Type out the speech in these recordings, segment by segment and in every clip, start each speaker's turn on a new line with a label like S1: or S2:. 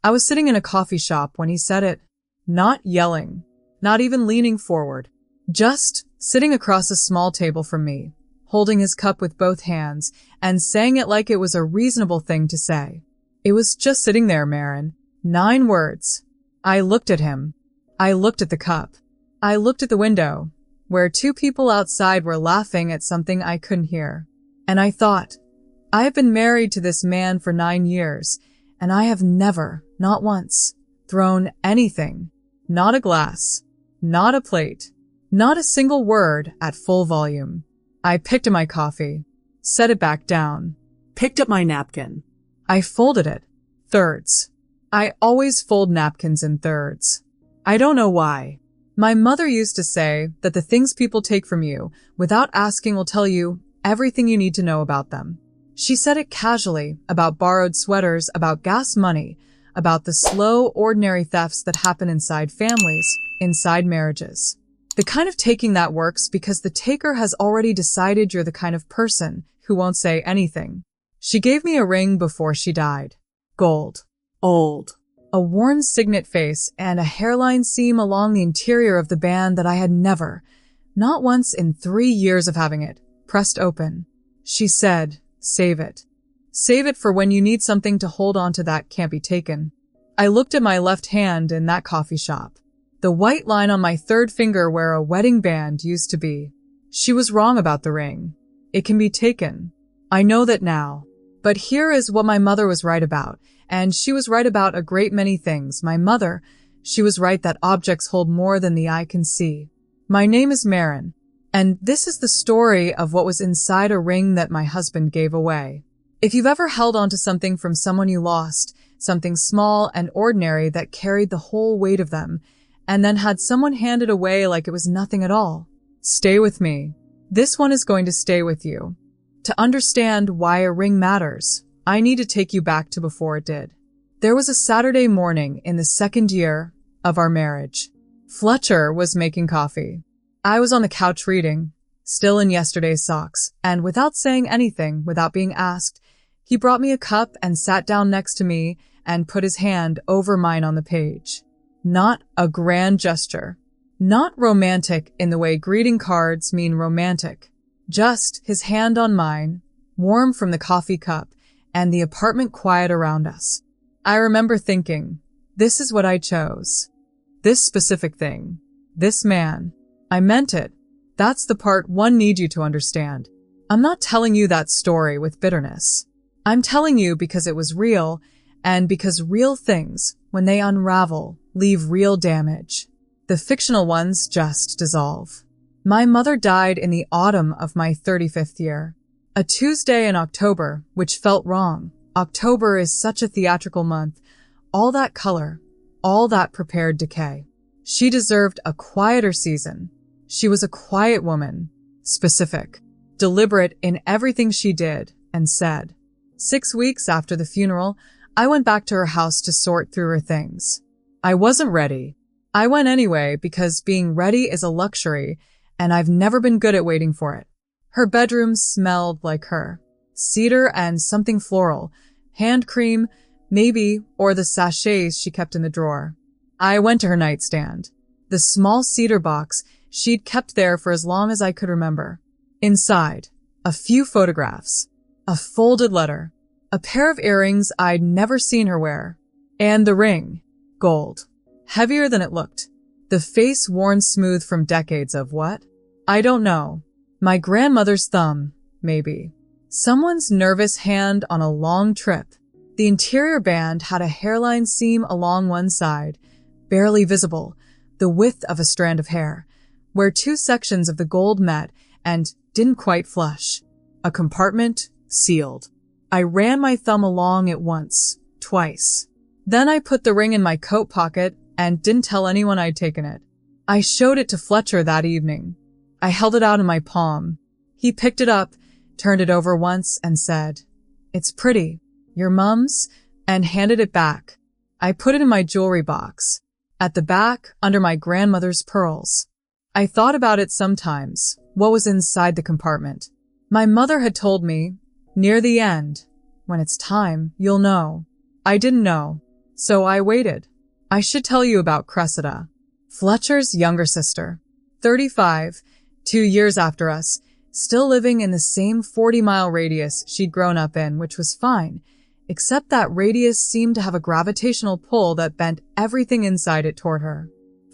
S1: I was sitting in a coffee shop when he said it, not yelling, not even leaning forward, just sitting across a small table from me, holding his cup with both hands and saying it like it was a reasonable thing to say. It was just sitting there, Maren. 9 words. I looked at him. I looked at the cup. I looked at the window, where 2 people outside were laughing at something I couldn't hear. And I thought, I have been married to this man for 9 years, and I have never, not once, thrown anything, not a glass, not a plate, not a single word at full volume. I picked up my coffee, set it back down,
S2: Picked up my napkin.
S1: I folded it, thirds. I always fold napkins in thirds. I don't know why. My mother used to say that the things people take from you without asking will tell you everything you need to know about them. She said it casually about borrowed sweaters, about gas money, about the slow, ordinary thefts that happen inside families, inside marriages. The kind of taking that works because the taker has already decided you're the kind of person who won't say anything. She gave me a ring before she died. Gold.
S2: Old.
S1: A worn signet face and a hairline seam along the interior of the band that I had never, not once in 3 years of having it, pressed open. She said, save it. Save it for when you need something to hold on to that can't be taken. I looked at my left hand in that coffee shop. The white line on my 3rd finger where a wedding band used to be. She was wrong about the ring. It can be taken. I know that now. But here is what my mother was right about. And she was right about a great many things. My mother, she was right that objects hold more than the eye can see. My name is Maren. And this is the story of what was inside a ring that my husband gave away. If you've ever held onto something from someone you lost, something small and ordinary that carried the whole weight of them, and then had someone hand it away like it was nothing at all, stay with me. This one is going to stay with you. To understand why a ring matters, I need to take you back to before it did. There was a Saturday morning in the 2nd year of our marriage. Fletcher was making coffee. I was on the couch reading, still in yesterday's socks, and without saying anything, without being asked, he brought me a cup and sat down next to me and put his hand over mine on the page. Not a grand gesture. Not romantic in the way greeting cards mean romantic. Just his hand on mine, warm from the coffee cup, and the apartment quiet around us. I remember thinking, this is what I chose. This specific thing. This man. I meant it. That's the part one needs you to understand. I'm not telling you that story with bitterness. I'm telling you because it was real, and because real things, when they unravel, leave real damage. The fictional ones just dissolve. My mother died in the autumn of my 35th year. A Tuesday in October, which felt wrong. October is such a theatrical month. All that color, all that prepared decay. She deserved a quieter season. She was a quiet woman, specific, deliberate in everything she did and said. 6 weeks after the funeral, I went back to her house to sort through her things. I wasn't ready. I went anyway because being ready is a luxury, and I've never been good at waiting for it. Her bedroom smelled like her. Cedar and something floral, hand cream, maybe, or the sachets she kept in the drawer. I went to her nightstand. The small cedar box she'd kept there for as long as I could remember. Inside, a few photographs, a folded letter, a pair of earrings I'd never seen her wear, and the ring, gold, heavier than it looked. The face worn smooth from decades of what? I don't know. My grandmother's thumb, maybe. Someone's nervous hand on a long trip. The interior band had a hairline seam along one side, barely visible, the width of a strand of hair, where 2 sections of the gold met and didn't quite flush. A compartment sealed. I ran my thumb along it once, twice. Then I put the ring in my coat pocket and didn't tell anyone I'd taken it. I showed it to Fletcher that evening. I held it out in my palm. He picked it up, turned it over once, and said, "It's pretty. Your mum's?" and handed it back. I put it in my jewelry box, at the back under my grandmother's pearls. I thought about it sometimes, what was inside the compartment. My mother had told me, near the end, when it's time, you'll know. I didn't know. So I waited. I should tell you about Cressida, Fletcher's younger sister. 35, 2 years after us, still living in the same 40-mile radius she'd grown up in, which was fine, except that radius seemed to have a gravitational pull that bent everything inside it toward her.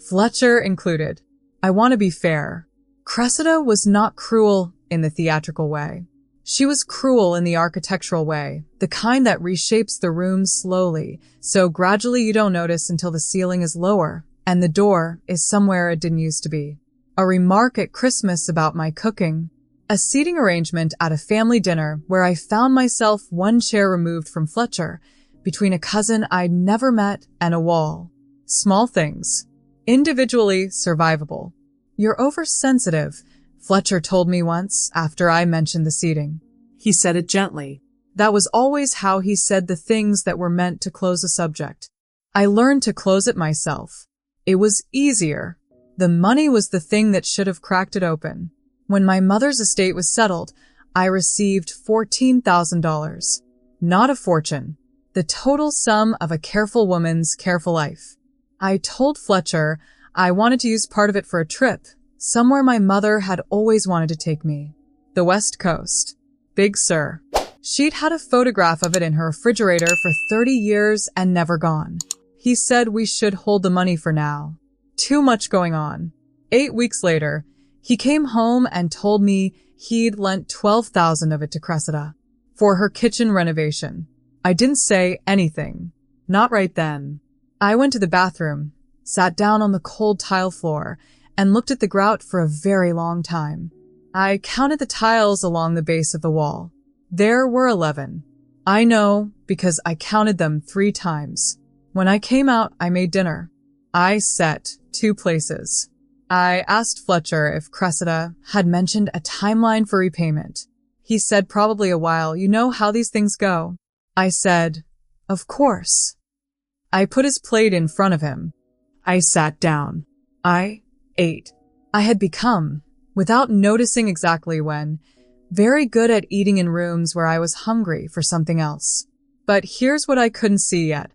S1: Fletcher included. I want to be fair. Cressida was not cruel in the theatrical way. She was cruel in the architectural way, the kind that reshapes the room slowly, so gradually you don't notice until the ceiling is lower and the door is somewhere it didn't used to be. A remark at Christmas about my cooking. A seating arrangement at a family dinner where I found myself one chair removed from Fletcher, between a cousin I'd never met and a wall. Small things. Individually survivable. You're oversensitive, Fletcher told me once after I mentioned the seating.
S2: He said it gently.
S1: That was always how he said the things that were meant to close a subject. I learned to close it myself. It was easier. The money was the thing that should have cracked it open. When my mother's estate was settled, I received $14,000. Not a fortune. The total sum of a careful woman's careful life. I told Fletcher I wanted to use part of it for a trip, somewhere my mother had always wanted to take me. The West Coast. Big Sur. She'd had a photograph of it in her refrigerator for 30 years and never gone. He said we should hold the money for now. Too much going on. 8 weeks later, he came home and told me he'd lent $12,000 of it to Cressida for her kitchen renovation. I didn't say anything. Not right then. I went to the bathroom, sat down on the cold tile floor, and looked at the grout for a very long time. I counted the tiles along the base of the wall. There were 11. I know because I counted them 3 times. When I came out, I made dinner. I set 2 places. I asked Fletcher if Cressida had mentioned a timeline for repayment. He said probably a while. You know how these things go. I said, of course. I put his plate in front of him. I sat down. I ate. I had become, without noticing exactly when, very good at eating in rooms where I was hungry for something else. But here's what I couldn't see yet,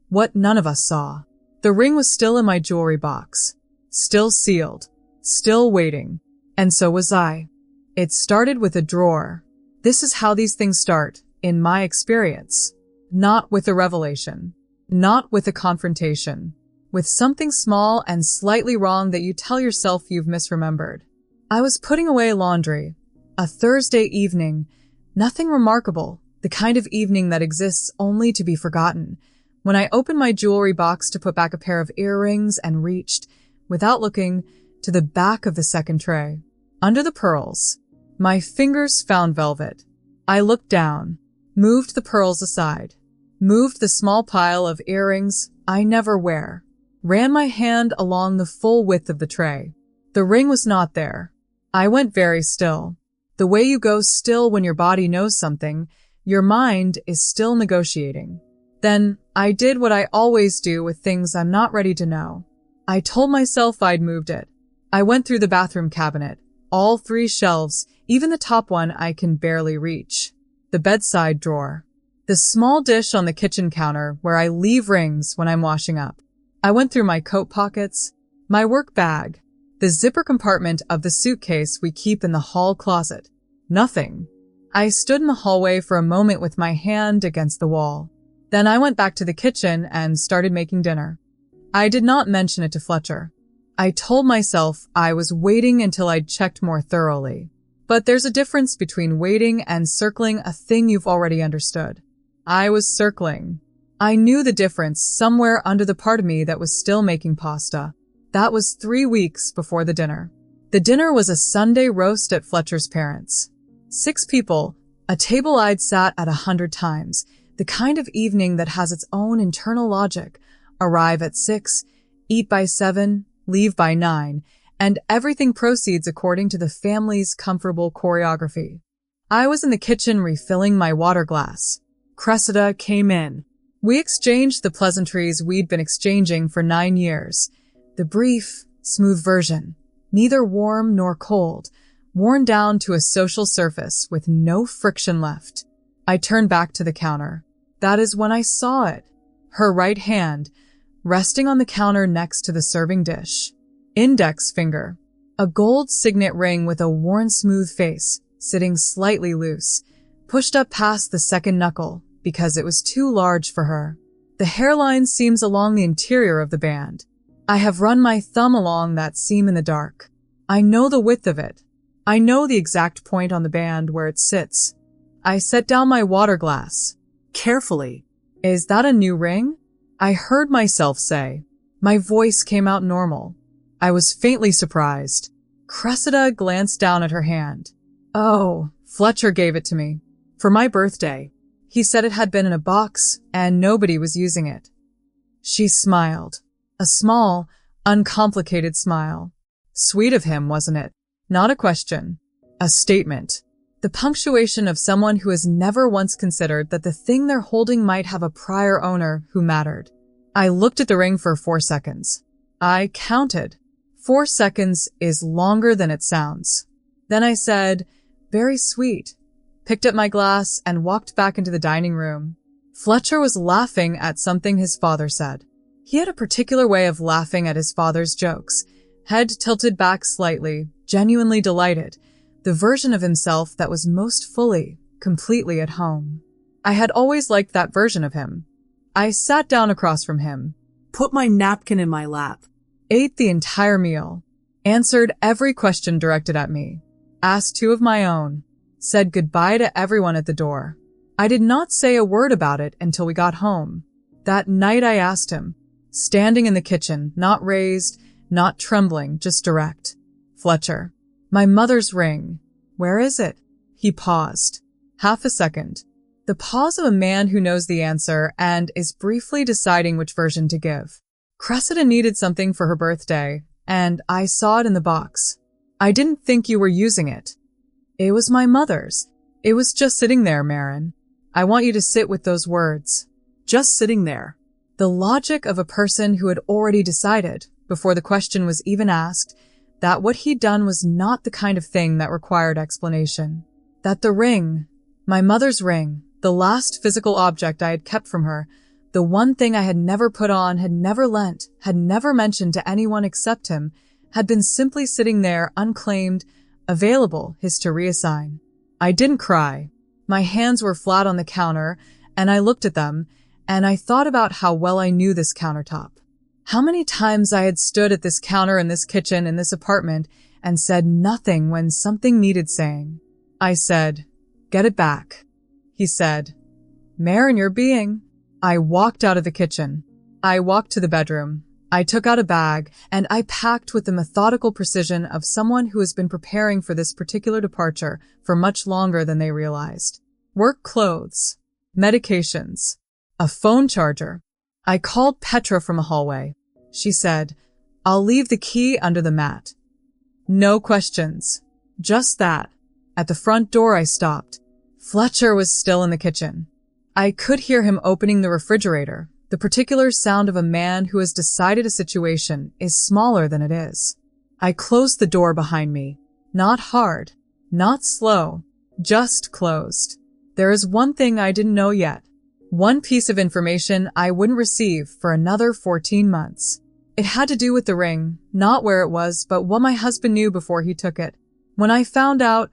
S1: what none of us saw. The ring was still in my jewelry box, still sealed, still waiting, and so was I. It started with a drawer. This is how these things start, in my experience. Not with a revelation, not with a confrontation, with something small and slightly wrong that you tell yourself you've misremembered. I was putting away laundry. A Thursday evening, nothing remarkable, the kind of evening that exists only to be forgotten, when I opened my jewelry box to put back a pair of earrings and reached, without looking, to the back of the second tray. Under the pearls, my fingers found velvet. I looked down, moved the pearls aside, moved the small pile of earrings I never wear, ran my hand along the full width of the tray. The ring was not there. I went very still. The way you go still when your body knows something, your mind is still negotiating. Then I did what I always do with things I'm not ready to know. I told myself I'd moved it. I went through the bathroom cabinet, all 3 shelves, even the top one I can barely reach. The bedside drawer. The small dish on the kitchen counter where I leave rings when I'm washing up. I went through my coat pockets, my work bag, the zipper compartment of the suitcase we keep in the hall closet. Nothing. I stood in the hallway for a moment with my hand against the wall. Then I went back to the kitchen and started making dinner. I did not mention it to Fletcher. I told myself I was waiting until I'd checked more thoroughly. But there's a difference between waiting and circling a thing you've already understood. I was circling. I knew the difference somewhere under the part of me that was still making pasta. That was 3 weeks before the dinner. The dinner was a Sunday roast at Fletcher's parents'. 6 people, a table I'd sat at 100 times, the kind of evening that has its own internal logic. Arrive at 6, eat by 7, leave by 9, and everything proceeds according to the family's comfortable choreography. I was in the kitchen refilling my water glass. Cressida came in. We exchanged the pleasantries we'd been exchanging for 9 years. The brief, smooth version, neither warm nor cold, worn down to a social surface with no friction left. I turned back to the counter. That is when I saw it. her right hand resting on the counter next to the serving dish. Index finger, a gold signet ring with a worn smooth face, sitting slightly loose, pushed up past the second knuckle because it was too large for her. The hairline seams along the interior of the band. I have run my thumb along that seam in the dark. I know the width of it. I know the exact point on the band where it sits. I set down my water glass.
S2: Carefully.
S1: Is that a new ring? I heard myself say. My voice came out normal. I was faintly surprised. Cressida glanced down at her hand. Oh, Fletcher gave it to me. For my birthday. He said it had been in a box and nobody was using it. She smiled. A small, uncomplicated smile. Sweet of him, wasn't it? Not a question. A statement. The punctuation of someone who has never once considered that the thing they're holding might have a prior owner who mattered. I looked at the ring for 4 seconds. I counted. 4 seconds is longer than it sounds. Then I said, very sweet, picked up my glass and walked back into the dining room. Fletcher was laughing at something his father said. He had a particular way of laughing at his father's jokes, head tilted back slightly, genuinely delighted, the version of himself that was most fully, completely at home. I had always liked that version of him. I sat down across from him,
S2: Put my napkin in my lap.
S1: ate the entire meal, answered every question directed at me, asked 2 of my own, said goodbye to everyone at the door. I did not say a word about it until we got home. That night I asked him, standing in the kitchen, not raised, not trembling, just direct. Fletcher, my mother's ring. Where is it? He paused. Half a second. The pause of a man who knows the answer and is briefly deciding which version to give. Cressida needed something for her birthday, and I saw it in the box. I didn't think you were using it. It was my mother's. It was just sitting there, Maren. I want you to sit with those words.
S2: Just sitting there.
S1: The logic of a person who had already decided, before the question was even asked, that what he'd done was not the kind of thing that required explanation. That the ring, my mother's ring, the last physical object I had kept from her, the one thing I had never put on, had never lent, had never mentioned to anyone except him, had been simply sitting there unclaimed, available, his to reassign. I didn't cry. My hands were flat on the counter, and I looked at them, and I thought about how well I knew this countertop. How many times I had stood at this counter in this kitchen in this apartment and said nothing when something needed saying. I said, get it back. He said, Maren, you're being. I walked out of the kitchen. I walked to the bedroom. I took out a bag, and I packed with the methodical precision of someone who has been preparing for this particular departure for much longer than they realized. Work clothes, medications, a phone charger. I called Petra from a hallway. She said, I'll leave the key under the mat. No questions. Just that. At the front door I stopped. Fletcher was still in the kitchen. I could hear him opening the refrigerator, the particular sound of a man who has decided a situation is smaller than it is. I closed the door behind me. Not hard, not slow, just closed. There is one thing I didn't know yet. One piece of information I wouldn't receive for another 14 months. It had to do with the ring, not where it was, but what my husband knew before he took it. When I found out,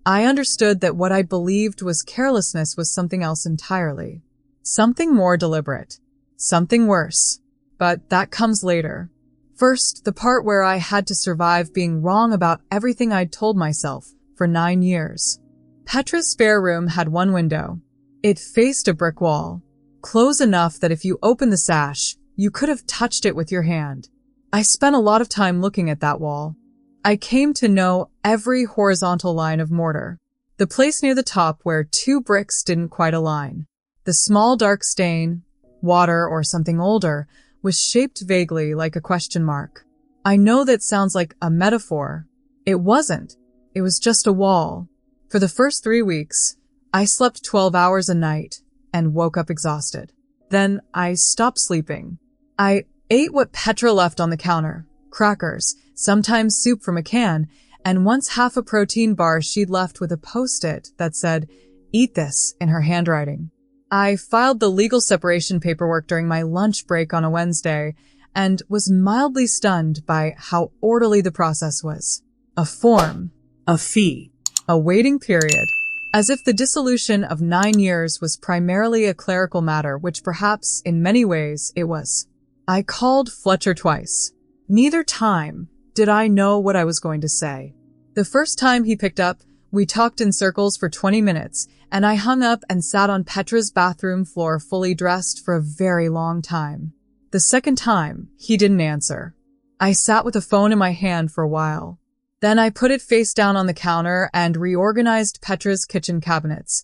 S1: I understood that what I believed was carelessness was something else entirely. Something more deliberate. Something worse. But that comes later. First, the part where I had to survive being wrong about everything I'd told myself for 9 years. Petra's spare room had one window. It faced a brick wall, close enough that if you opened the sash, you could have touched it with your hand. I spent a lot of time looking at that wall. I came to know every horizontal line of mortar, the place near the top where 2 bricks didn't quite align. The small dark stain, water or something older, was shaped vaguely like a question mark. I know that sounds like a metaphor. It wasn't. It was just a wall. For the first 3 weeks, I slept 12 hours a night and woke up exhausted. Then I stopped sleeping. I ate what Petra left on the counter, crackers, sometimes soup from a can, and once half a protein bar she'd left with a post-it that said, "Eat this," in her handwriting. I filed the legal separation paperwork during my lunch break on a Wednesday and was mildly stunned by how orderly the process was. A form,
S2: A fee.
S1: a waiting period, as if the dissolution of 9 years was primarily a clerical matter, which perhaps in many ways it was. I called Fletcher twice. Neither time did I know what I was going to say. The first time he picked up, we talked in circles for 20 minutes, and I hung up and sat on Petra's bathroom floor fully dressed for a very long time. The second time, he didn't answer. I sat with the phone in my hand for a while. Then I put it face down on the counter and reorganized Petra's kitchen cabinets.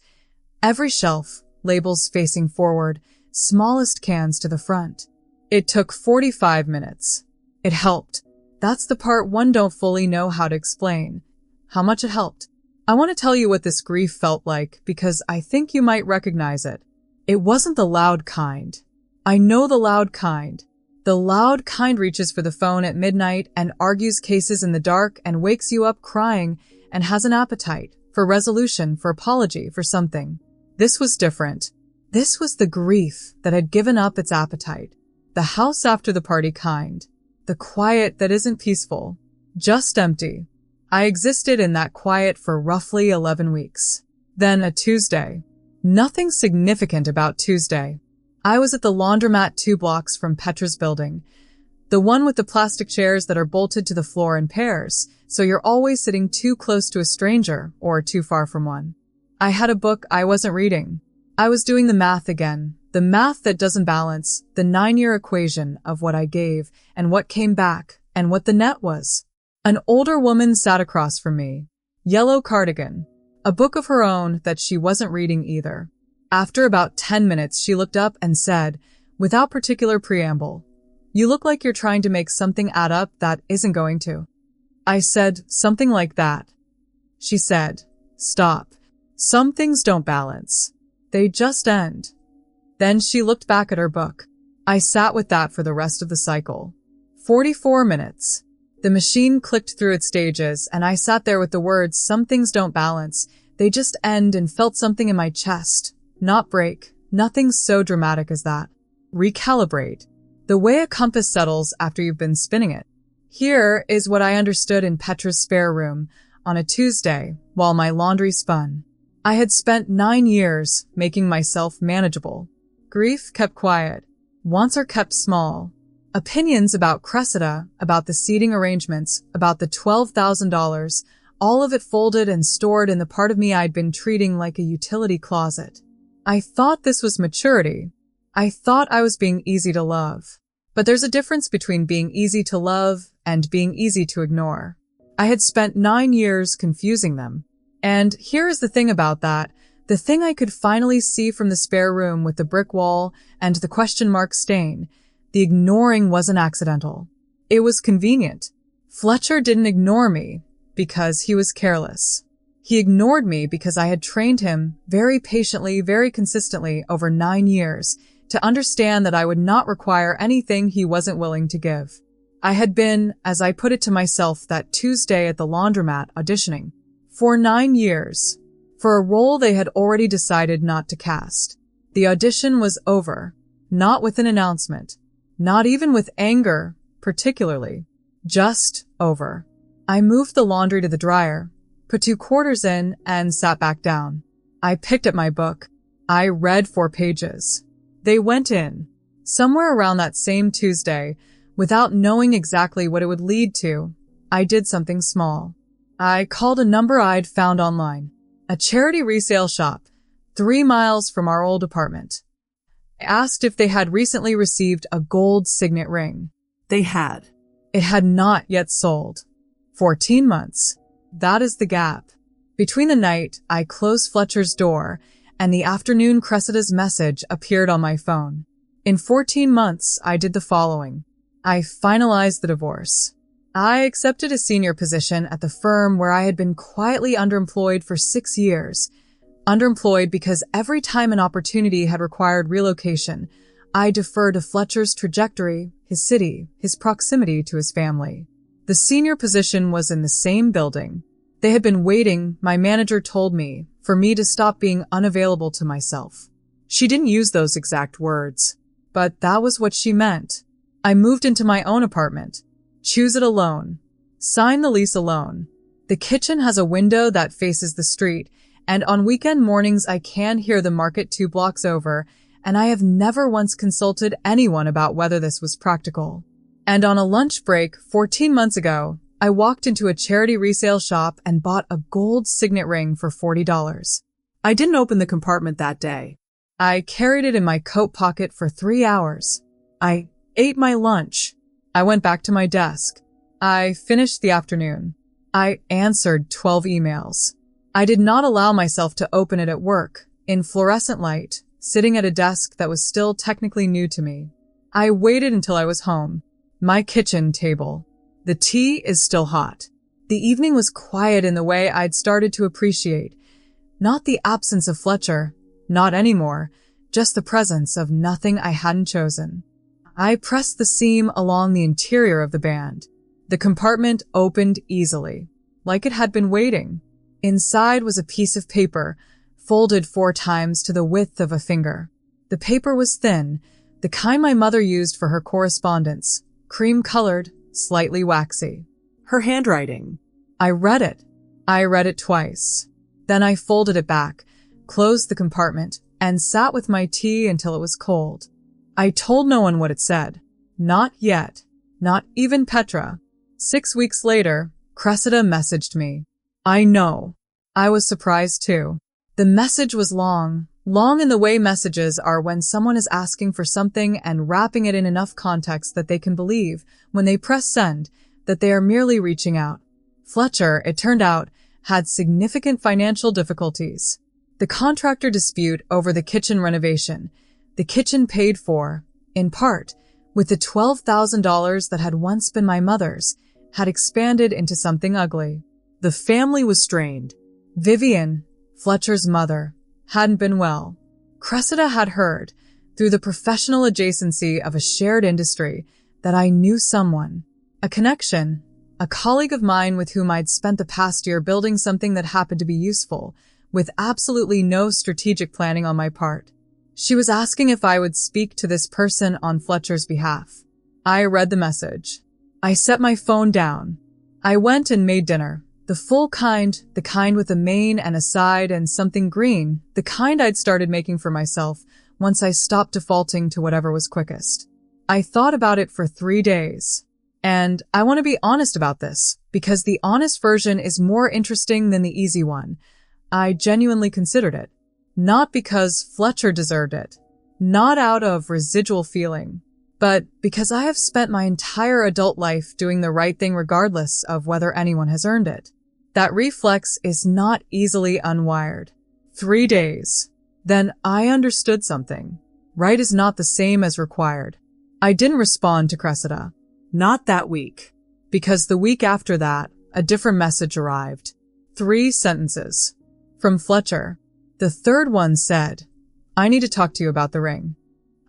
S1: Every shelf, labels facing forward, smallest cans to the front. It took 45 minutes. It helped. That's the part one don't fully know how to explain. How much it helped. I want to tell you what this grief felt like because I think you might recognize it. It wasn't the loud kind. I know the loud kind. The loud kind reaches for the phone at midnight and argues cases in the dark and wakes you up crying and has an appetite for resolution, for apology, for something. This was different. This was the grief that had given up its appetite. The house after the party kind. The quiet that isn't peaceful. Just empty. I existed in that quiet for roughly 11 weeks. Then a Tuesday. Nothing significant about Tuesday. I was at the laundromat 2 blocks from Petra's building. The one with the plastic chairs that are bolted to the floor in pairs, so you're always sitting too close to a stranger or too far from one. I had a book I wasn't reading. I was doing the math again. The math that doesn't balance, the 9-year equation of what I gave and what came back and what the net was. An older woman sat across from me. Yellow cardigan. A book of her own that she wasn't reading either. After about 10 minutes, she looked up and said, without particular preamble, "You look like you're trying to make something add up that isn't going to." I said, "Something like that." She said, "Stop. Some things don't balance. They just end." Then she looked back at her book. I sat with that for the rest of the cycle. 44 minutes. The machine clicked through its stages, and I sat there with the words, "Some things don't balance. They just end," and felt something in my chest. Not break. Nothing so dramatic as that. Recalibrate. The way a compass settles after you've been spinning it. Here is what I understood in Petra's spare room on a Tuesday while my laundry spun. I had spent 9 years making myself manageable. Grief kept quiet. Wants are kept small. Opinions about Cressida, about the seating arrangements, about the $12,000, all of it folded and stored in the part of me I'd been treating like a utility closet. I thought this was maturity. I thought I was being easy to love. But there's a difference between being easy to love and being easy to ignore. I had spent 9 years confusing them. And here is the thing about that. The thing I could finally see from the spare room with the brick wall and the question mark stain. The ignoring wasn't accidental. It was convenient. Fletcher didn't ignore me because he was careless. He ignored me because I had trained him very patiently, very consistently over 9 years to understand that I would not require anything he wasn't willing to give. I had been, as I put it to myself that Tuesday at the laundromat auditioning, for 9 years, for a role they had already decided not to cast. The audition was over, not with an announcement, not even with anger, particularly, just over. I moved the laundry to the dryer, put 2 quarters in, and sat back down. I picked up my book. I read 4 pages. They went in. Somewhere around that same Tuesday, without knowing exactly what it would lead to, I did something small. I called a number I'd found online, a charity resale shop, 3 miles from our old apartment. I asked if they had recently received a gold signet ring.
S2: They had.
S1: It had not yet sold. 14 months. That is the gap. Between the night I closed Fletcher's door and the afternoon Cressida's message appeared on my phone. In 14 months, I did the following. I finalized the divorce. I accepted a senior position at the firm where I had been quietly underemployed for 6 years. Underemployed because every time an opportunity had required relocation, I deferred to Fletcher's trajectory, his city, his proximity to his family. The senior position was in the same building. They had been waiting, my manager told me, for me to stop being unavailable to myself. She didn't use those exact words, but that was what she meant. I moved into my own apartment. Choose it alone. Sign the lease alone. The kitchen has a window that faces the street, and on weekend mornings I can hear the market 2 blocks over, and I have never once consulted anyone about whether this was practical. And on a lunch break 14 months ago, I walked into a charity resale shop and bought a gold signet ring for $40.
S2: I didn't open the compartment that day.
S1: I carried it in my coat pocket for 3 hours. I ate my lunch. I went back to my desk. I finished the afternoon. I answered 12 emails. I did not allow myself to open it at work, in fluorescent light, sitting at a desk that was still technically new to me. I waited until I was home. My kitchen table. The tea is still hot. The evening was quiet in the way I'd started to appreciate. Not the absence of Fletcher. Not anymore. Just the presence of nothing I hadn't chosen. I pressed the seam along the interior of the band. The compartment opened easily, like it had been waiting. Inside was a piece of paper, folded 4 times to the width of a finger. The paper was thin, the kind my mother used for her correspondence, cream-colored, slightly waxy.
S2: Her handwriting.
S1: I read it. I read it twice. Then I folded it back, closed the compartment, and sat with my tea until it was cold. I told no one what it said. Not yet. Not even Petra. 6 weeks later, Cressida messaged me. I know. I was surprised too. The message was long in the way messages are when someone is asking for something and wrapping it in enough context that they can believe, when they press send, that they are merely reaching out. Fletcher, it turned out, had significant financial difficulties. The contractor dispute over the kitchen renovation, the kitchen paid for, in part, with the $12,000 that had once been my mother's, had expanded into something ugly. The family was strained. Vivian, Fletcher's mother, hadn't been well. Cressida had heard, through the professional adjacency of a shared industry, that I knew someone, a connection, a colleague of mine with whom I'd spent the past year building something that happened to be useful, with absolutely no strategic planning on my part. She was asking if I would speak to this person on Fletcher's behalf. I read the message. I set my phone down. I went and made dinner. The full kind, the kind with a main and a side and something green, the kind I'd started making for myself once I stopped defaulting to whatever was quickest. I thought about it for 3 days. And I want to be honest about this, because the honest version is more interesting than the easy one. I genuinely considered it. Not because Fletcher deserved it. Not out of residual feeling. But because I have spent my entire adult life doing the right thing regardless of whether anyone has earned it. That reflex is not easily unwired. 3 days. Then I understood something. Right is not the same as required. I didn't respond to Cressida.
S2: Not that week.
S1: Because the week after that, a different message arrived. 3 sentences. From Fletcher. The third one said, I need to talk to you about the ring.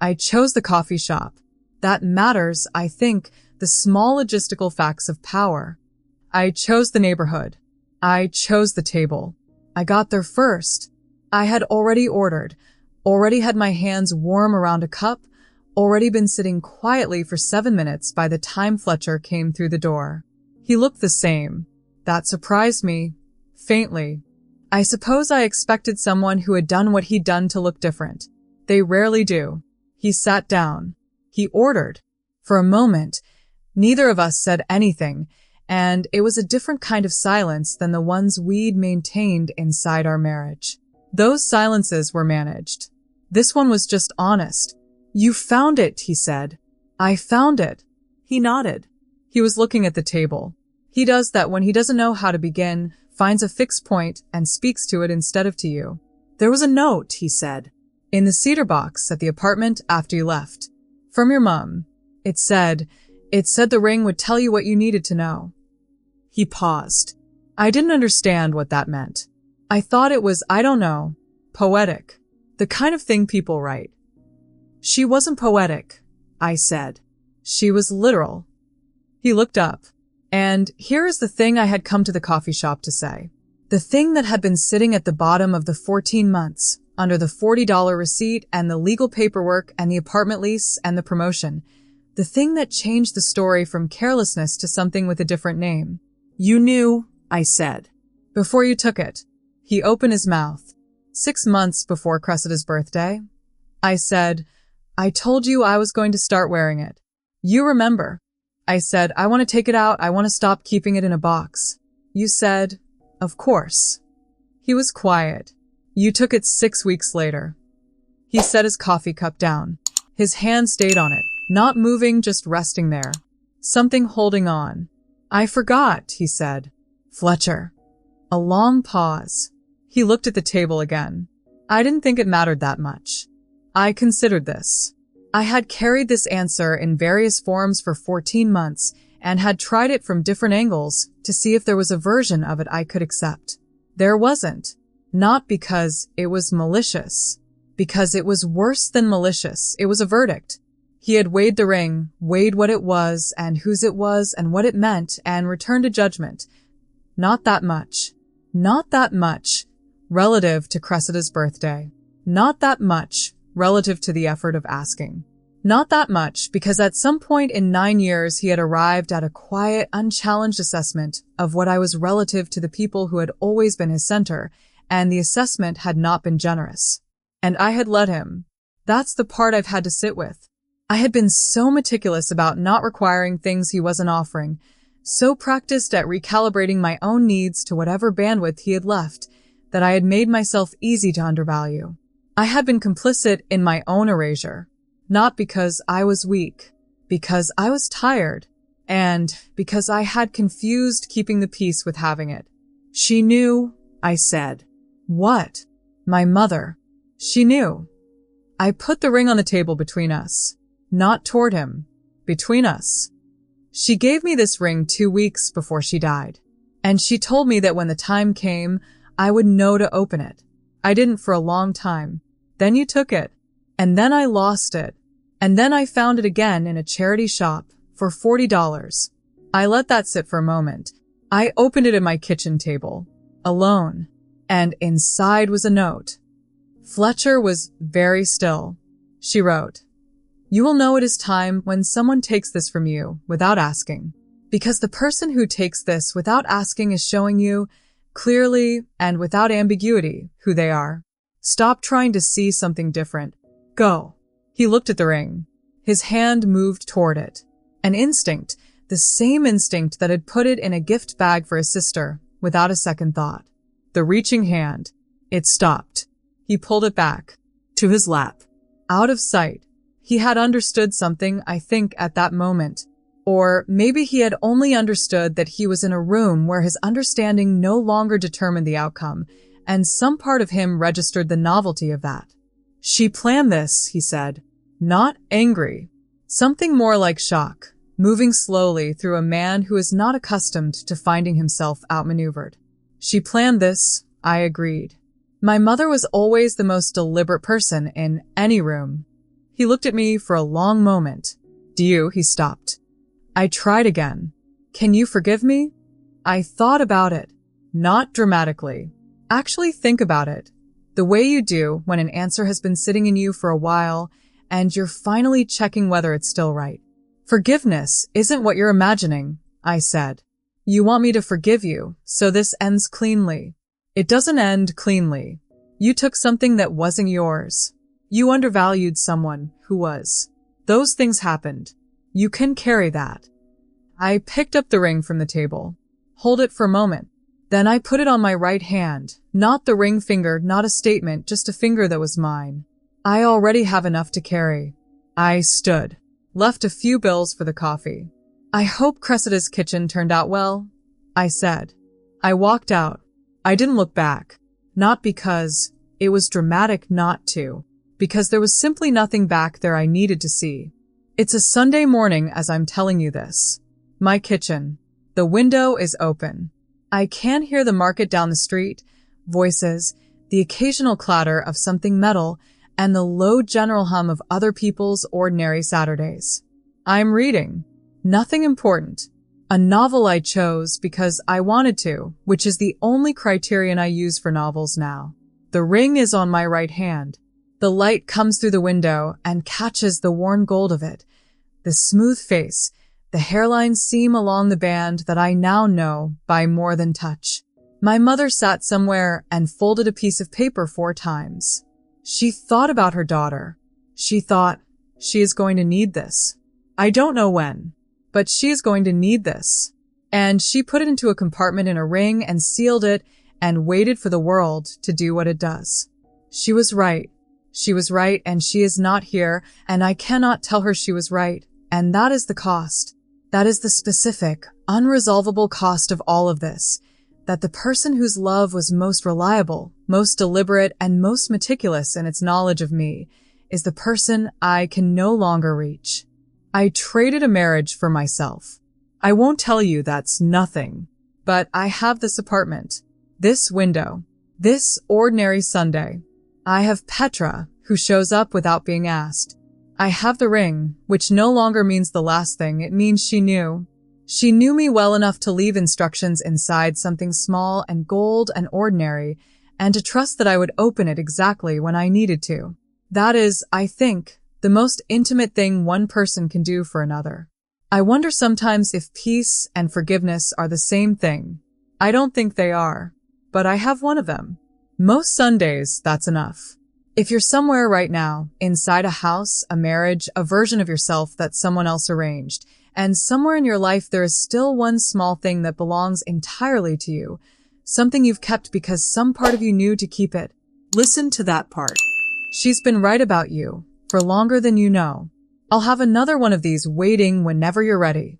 S1: I chose the coffee shop. That matters, I think, the small logistical facts of power. I chose the neighborhood. I chose the table. I got there first. I had already ordered, already had my hands warm around a cup, already been sitting quietly for 7 minutes by the time Fletcher came through the door. He looked the same. That surprised me, faintly. I suppose I expected someone who had done what he'd done to look different. They rarely do. He sat down. He ordered. For a moment, neither of us said anything, and it was a different kind of silence than the ones we'd maintained inside our marriage. Those silences were managed. This one was just honest. You found it, he said. I found it. He nodded. He was looking at the table. He does that when he doesn't know how to begin, finds a fixed point, and speaks to it instead of to you. There was a note, he said, in the cedar box at the apartment after you left. From your mom. It said the ring would tell you what you needed to know. He paused. I didn't understand what that meant. I thought it was, I don't know, poetic. The kind of thing people write. She wasn't poetic, I said. She was literal. He looked up. And here is the thing I had come to the coffee shop to say. The thing that had been sitting at the bottom of the 14 months, under the $40 receipt and the legal paperwork and the apartment lease and the promotion. The thing that changed the story from carelessness to something with a different name.
S2: You knew, I said.
S1: Before you took it. He opened his mouth. 6 months before Cressida's birthday. I said, I told you I was going to start wearing it. You remember. I said, I want to take it out. I want to stop keeping it in a box. You said, of course. He was quiet. You took it 6 weeks later. He set his coffee cup down. His hand stayed on it, not moving, just resting there. Something holding on. I forgot, he said. Fletcher. A long pause. He looked at the table again. I didn't think it mattered that much. I considered this. I had carried this answer in various forms for 14 months and had tried it from different angles to see if there was a version of it I could accept. There wasn't. Not because it was malicious. Because it was worse than malicious. It was a verdict. He had weighed the ring, weighed what it was and whose it was and what it meant, and returned a judgment. Not that much. Not that much relative to Cressida's birthday. Not that much relative to the effort of asking. Not that much because at some point in 9 years he had arrived at a quiet, unchallenged assessment of what I was relative to the people who had always been his center, and the assessment had not been generous. And I had let him. That's the part I've had to sit with. I had been so meticulous about not requiring things he wasn't offering, so practiced at recalibrating my own needs to whatever bandwidth he had left, that I had made myself easy to undervalue. I had been complicit in my own erasure, not because I was weak, because I was tired, and because I had confused keeping the peace with having it. She knew, I said. What? My mother. She knew. I put the ring on the table between us. Not toward him. Between us. She gave me this ring 2 weeks before she died. And she told me that when the time came, I would know to open it. I didn't for a long time. Then you took it. And then I lost it. And then I found it again in a charity shop for $40. I let that sit for a moment. I opened it at my kitchen table. Alone. And inside was a note. Fletcher was very still. She wrote, You will know it is time when someone takes this from you without asking. Because the person who takes this without asking is showing you, clearly and without ambiguity, who they are. Stop trying to see something different. Go. He looked at the ring. His hand moved toward it. An instinct, the same instinct that had put it in a gift bag for his sister, without a second thought. The reaching hand. It stopped. He pulled it back. To his lap. Out of sight. He had understood something, I think, at that moment. Or maybe he had only understood that he was in a room where his understanding no longer determined the outcome, and some part of him registered the novelty of that. She planned this, he said. Not angry. Something more like shock, moving slowly through a man who is not accustomed to finding himself outmaneuvered. She planned this, I agreed. My mother was always the most deliberate person in any room. He looked at me for a long moment. Do you? He stopped. I tried again. Can you forgive me? I thought about it. Not dramatically. Actually think about it. The way you do when an answer has been sitting in you for a while and you're finally checking whether it's still right. Forgiveness isn't what you're imagining, I said. You want me to forgive you, so this ends cleanly. It doesn't end cleanly. You took something that wasn't yours. You undervalued someone who was. Those things happened. You can carry that. I picked up the ring from the table. Hold it for a moment. Then I put it on my right hand. Not the ring finger, not a statement, just a finger that was mine. I already have enough to carry. I stood. Left a few bills for the coffee. I hope Cressida's kitchen turned out well, I said. I walked out. I didn't look back. Not because it was dramatic not to. Because there was simply nothing back there I needed to see. It's a Sunday morning as I'm telling you this. My kitchen. The window is open. I can hear the market down the street, voices, the occasional clatter of something metal, and the low general hum of other people's ordinary Saturdays. I'm reading. Nothing important. A novel I chose because I wanted to, which is the only criterion I use for novels now. The ring is on my right hand. The light comes through the window and catches the worn gold of it. The smooth face, the hairline seam along the band that I now know by more than touch. My mother sat somewhere and folded a piece of paper 4 times. She thought about her daughter. She thought, she is going to need this. I don't know when, but she is going to need this. And she put it into a compartment in a ring and sealed it and waited for the world to do what it does. She was right. She was right, and she is not here, and I cannot tell her she was right. And that is the cost. That is the specific, unresolvable cost of all of this. That the person whose love was most reliable, most deliberate, and most meticulous in its knowledge of me is the person I can no longer reach. I traded a marriage for myself. I won't tell you that's nothing, but I have this apartment, this window, this ordinary Sunday. I have Petra, who shows up without being asked. I have the ring, which no longer means the last thing. It means she knew. She knew me well enough to leave instructions inside something small and gold and ordinary, and to trust that I would open it exactly when I needed to. That is, I think, the most intimate thing one person can do for another. I wonder sometimes if peace and forgiveness are the same thing. I don't think they are, but I have one of them. Most Sundays, that's enough. If you're somewhere right now, inside a house, a marriage, a version of yourself that someone else arranged, and somewhere in your life there is still one small thing that belongs entirely to you, something you've kept because some part of you knew to keep it,
S2: Listen to that part.
S1: she's been right about you for longer than you know. I'll have another one of these waiting whenever you're ready.